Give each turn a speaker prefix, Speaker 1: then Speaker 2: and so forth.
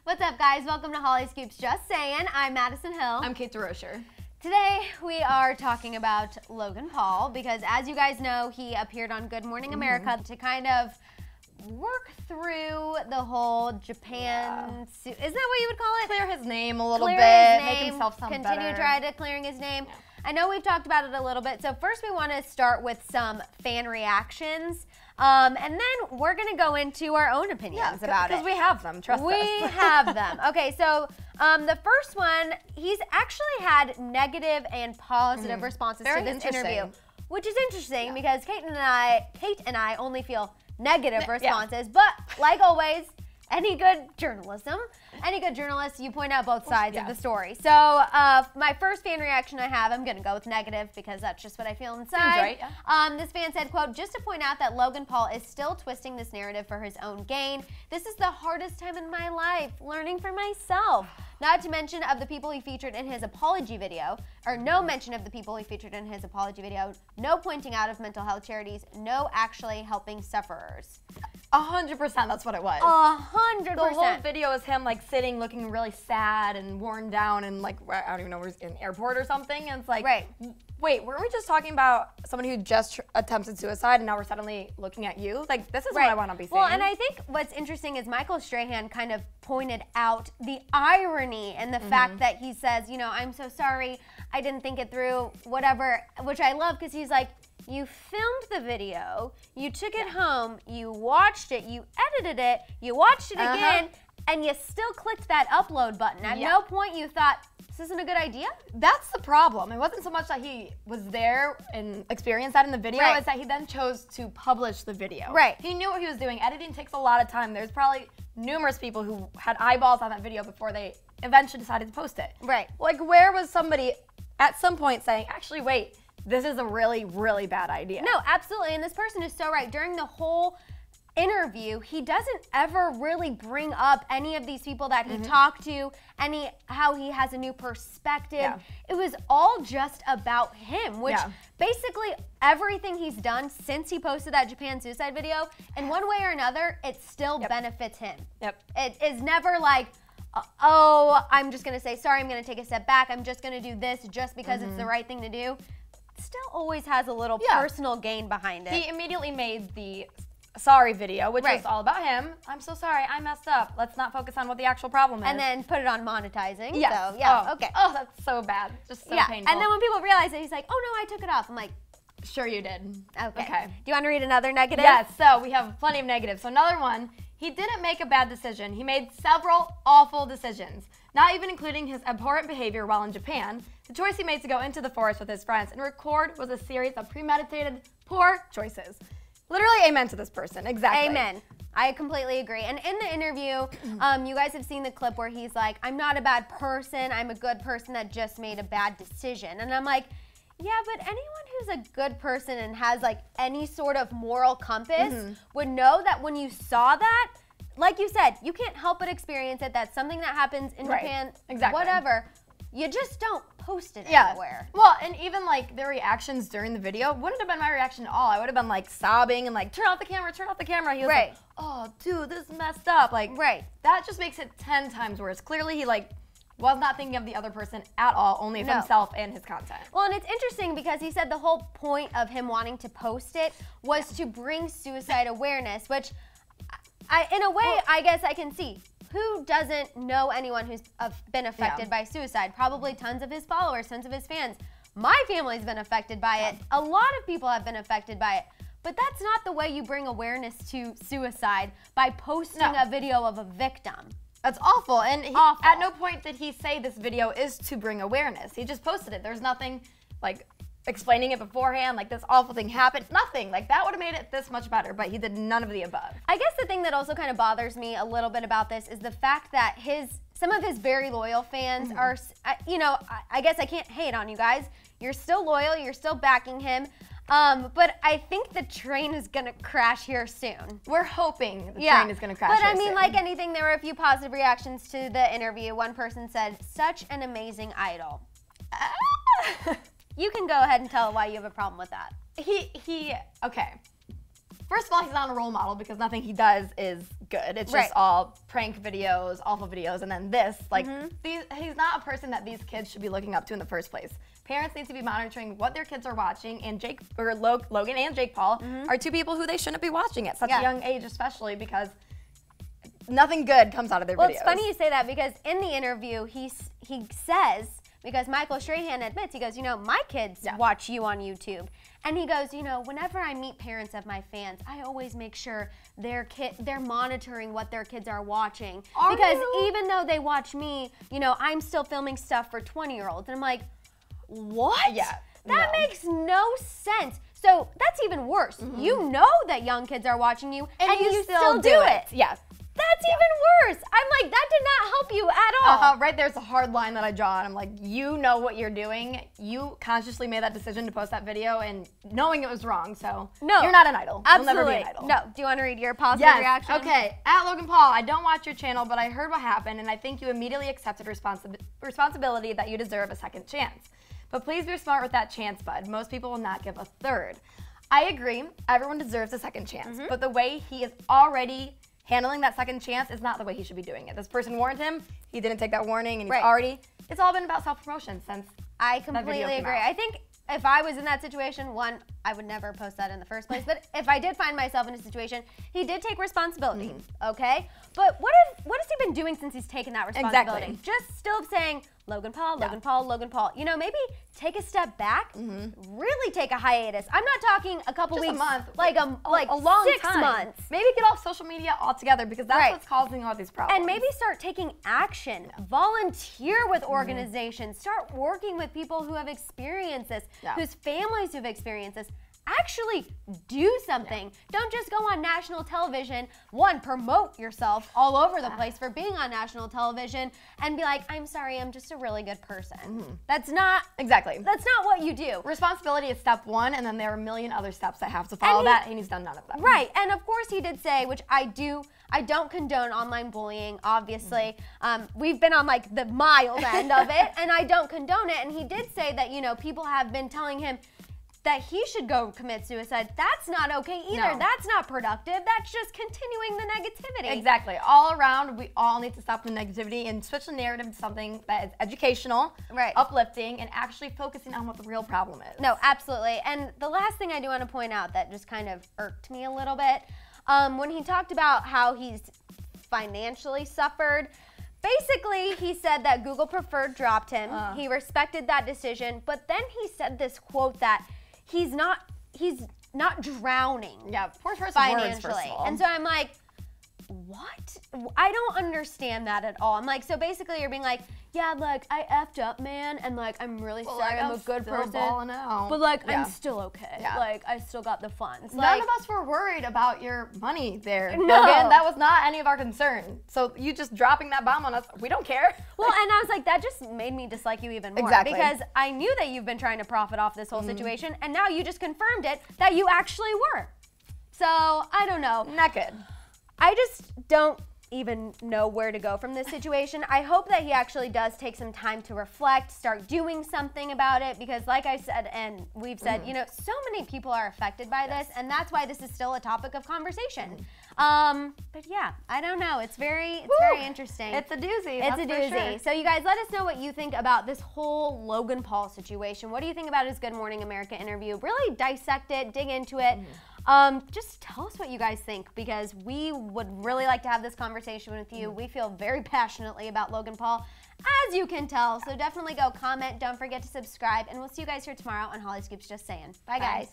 Speaker 1: What's up, guys? Welcome to Hollyscoop's Just Saying. I'm Madison Hill.
Speaker 2: I'm Kate DeRocher.
Speaker 1: Today, we are talking about Logan Paul because, as you guys know, he appeared on Good Morning America to kind of work through the whole Japan suit. Isn't that what you would call it?
Speaker 2: Clear his name a little
Speaker 1: Clear
Speaker 2: bit,
Speaker 1: his
Speaker 2: make
Speaker 1: name,
Speaker 2: himself sound better.
Speaker 1: Continue trying to clearing his name.
Speaker 2: Yeah.
Speaker 1: I know we've talked about it a little bit, so first we want to start with some fan reactions, and then we're going to go into our own opinions about it.
Speaker 2: Because we have them, trust us.
Speaker 1: We have them. Okay, so the first one, he's actually had negative and positive responses to this interview, which is interesting because Kate and I only feel negative responses, but like always, any good journalist, you point out both sides of the story. So my first fan reaction I have, I'm going to go with negative because that's just what I feel inside.
Speaker 2: Seems right,
Speaker 1: This fan said, quote, just to point out that Logan Paul is still twisting this narrative for his own gain. This is the hardest time in my life, learning for myself. Not to mention of the people he featured in his apology video, or no mention of the people he featured in his apology video, no pointing out of mental health charities, no actually helping sufferers.
Speaker 2: 100% that's what it was.
Speaker 1: 100%.
Speaker 2: The whole video is him like sitting looking really sad and worn down and like, I don't even know, where he's in an airport or something. And it's like, wait, weren't we just talking about someone who just attempted suicide and now we're suddenly looking at you? Like, this is what I want to be saying.
Speaker 1: Well, and I think what's interesting is Michael Strahan kind of pointed out the irony and the fact that he says, you know, I'm so sorry, I didn't think it through, whatever, which I love because he's like, you filmed the video, you took it home, you watched it, you edited it, you watched it again, and you still clicked that upload button. At no point you thought, this isn't a good idea?
Speaker 2: That's the problem. It wasn't so much that he was there and experienced that in the video, it's that he then chose to publish the video.
Speaker 1: Right.
Speaker 2: He knew what he was doing. Editing takes a lot of time. There's probably numerous people who had eyeballs on that video before they eventually decided to post it.
Speaker 1: Right.
Speaker 2: Like, where was somebody at some point saying, actually, wait, this is a really, really bad idea?
Speaker 1: No, absolutely, and this person is so right. During the whole interview, he doesn't ever really bring up any of these people that he talked to, how he has a new perspective. It was all just about him, which basically everything he's done since he posted that Japan suicide video, in one way or another, it still benefits him. It is never like, oh, I'm just gonna say sorry, I'm gonna take a step back, I'm just gonna do this just because it's the right thing to do. Still always has a little personal gain behind it.
Speaker 2: He immediately made the sorry video, which was all about him. I'm so sorry, I messed up. Let's not focus on what the actual problem is.
Speaker 1: And then put it on monetizing.
Speaker 2: Yes.
Speaker 1: So, yeah, okay.
Speaker 2: Oh, that's so bad. Just so painful.
Speaker 1: And then when people realize it, he's like, oh no, I took it off. I'm like,
Speaker 2: sure you did.
Speaker 1: Okay. Do you want to read another negative?
Speaker 2: Yes, so we have plenty of negatives. So another one, he didn't make a bad decision. He made several awful decisions, not even including his abhorrent behavior while in Japan. The choice he made to go into the forest with his friends and record was a series of premeditated, poor choices. Literally amen to this person, exactly.
Speaker 1: Amen. I completely agree. And in the interview, you guys have seen the clip where he's like, I'm not a bad person, I'm a good person that just made a bad decision. And I'm like, yeah, but anyone who's a good person and has like any sort of moral compass would know that when you saw that, like you said, you can't help but experience it. That's something that happens in Japan, whatever. You just don't post it anywhere.
Speaker 2: Well, and even like the reactions during the video wouldn't have been my reaction at all. I would have been like sobbing and like, turn off the camera, turn off the camera. He was like, oh, dude, this is messed up. Like, that just makes it 10 times worse. Clearly, he like was not thinking of the other person at all, only of himself and his content.
Speaker 1: Well, and it's interesting because he said the whole point of him wanting to post it was to bring suicide awareness, which in a way, I guess I can see. Who doesn't know anyone who's been affected by suicide? Probably tons of his followers, tons of his fans. My family's been affected by it. A lot of people have been affected by it. But that's not the way you bring awareness to suicide, by posting a video of a victim.
Speaker 2: That's awful. And at no point did he say this video is to bring awareness. He just posted it. There's nothing like explaining it beforehand, like this awful thing happened, nothing. Like that would have made it this much better, but he did none of the above.
Speaker 1: I guess the thing that also kind of bothers me a little bit about this is the fact that some of his very loyal fans are, you know, I guess I can't hate on you guys. You're still loyal, you're still backing him. But I think the train is gonna crash here soon.
Speaker 2: We're hoping the train is gonna crash here soon.
Speaker 1: But I mean, like anything, there were a few positive reactions to the interview. One person said, such an amazing idol. You can go ahead and tell why you have a problem with that.
Speaker 2: Okay. First of all, he's not a role model because nothing he does is good. It's just all prank videos, awful videos, and then this. Like, he's not a person that these kids should be looking up to in the first place. Parents need to be monitoring what their kids are watching, and Logan and Jake Paul are two people who they shouldn't be watching at such a young age, especially because nothing good comes out of their videos.
Speaker 1: Well, it's funny you say that because in the interview, he says, because Michael Strahan admits, he goes, you know, my kids watch you on YouTube. And he goes, you know, whenever I meet parents of my fans, I always make sure they're monitoring what their kids are watching. Because even though they watch me, you know, I'm still filming stuff for 20-year-olds. And I'm like, what?
Speaker 2: Yeah.
Speaker 1: That makes no sense. So that's even worse. You know that young kids are watching you, and you still do it.
Speaker 2: Yeah.
Speaker 1: That's even worse. I'm like, that did not help you at all.
Speaker 2: Right there's a hard line that I draw, and I'm like, you know what you're doing. You consciously made that decision to post that video and knowing it was wrong, so you're not an idol.
Speaker 1: Absolutely.
Speaker 2: You'll never be an idol.
Speaker 1: No. Do you want to read your positive reaction?
Speaker 2: Okay. At Logan Paul, I don't watch your channel, but I heard what happened, and I think you immediately accepted responsibility that you deserve a second chance. But please be smart with that chance, bud. Most people will not give a third. I agree. Everyone deserves a second chance, but the way he is already handling that second chance is not the way he should be doing it. This person warned him, he didn't take that warning, and it's all been about self-promotion since
Speaker 1: I completely agree. I think if I was in that situation, one, I would never post that in the first place, but if I did find myself in a situation, he did take responsibility, okay? But what has he been doing since he's taken that responsibility?
Speaker 2: Exactly.
Speaker 1: Just still saying, Logan Paul, Logan Paul, Logan Paul. You know, maybe take a step back, really take a hiatus. I'm not talking a couple weeks,
Speaker 2: a month,
Speaker 1: like a long 6 months.
Speaker 2: Maybe get off social media altogether because that's what's causing all these problems.
Speaker 1: And maybe start taking action. Volunteer with organizations. Start working with people who have experienced this, whose families who've experienced this. Actually do something. Don't just go on national television, one, promote yourself all over the place for being on national television and be like, I'm sorry, I'm just a really good person. That's not that's not what you do.
Speaker 2: Responsibility is step one, and then there are a million other steps that have to follow that, and he's done none of them.
Speaker 1: Right, and of course he did say, which I don't condone online bullying, obviously. We've been on like the mild end of it, and I don't condone it, and he did say that, you know, people have been telling him that he should go commit suicide. That's not okay either.
Speaker 2: No.
Speaker 1: That's not productive. That's just continuing the negativity.
Speaker 2: Exactly. All around, we all need to stop the negativity and switch the narrative to something that is educational, uplifting, and actually focusing on what the real problem is.
Speaker 1: No, absolutely. And the last thing I do want to point out that just kind of irked me a little bit, when he talked about how he's financially suffered, basically, he said that Google Preferred dropped him. He respected that decision, but then he said this quote that he's not drowning.
Speaker 2: Yeah, poor choice
Speaker 1: financially.
Speaker 2: Of words, first of all.
Speaker 1: And so I'm like, what? I don't understand that at all. I'm like, so basically you're being like, yeah, like I effed up, man, and like I'm really sorry,
Speaker 2: like,
Speaker 1: I'm a good person.
Speaker 2: But
Speaker 1: like I'm still okay. Like I still got the funds.
Speaker 2: None of us were worried about your money there. No. Logan, that was not any of our concern. So you just dropping that bomb on us, we don't care.
Speaker 1: Well, and I was like, that just made me dislike you even more.
Speaker 2: Exactly.
Speaker 1: Because I knew that you've been trying to profit off this whole situation, and now you just confirmed it that you actually were. So I don't know.
Speaker 2: Not good.
Speaker 1: I just don't even know where to go from this situation. I hope that he actually does take some time to reflect, start doing something about it, because like I said, and we've said, you know, so many people are affected by this, and that's why this is still a topic of conversation. But yeah, I don't know. It's very interesting.
Speaker 2: It's a doozy.
Speaker 1: It's a doozy. Sure. So you guys, let us know what you think about this whole Logan Paul situation. What do you think about his Good Morning America interview? Really dissect it, dig into it. Just tell us what you guys think, because we would really like to have this conversation with you. We feel very passionately about Logan Paul, as you can tell. So definitely go comment. Don't forget to subscribe, and we'll see you guys here tomorrow on Hollyscoop's Just Saying. Bye, guys.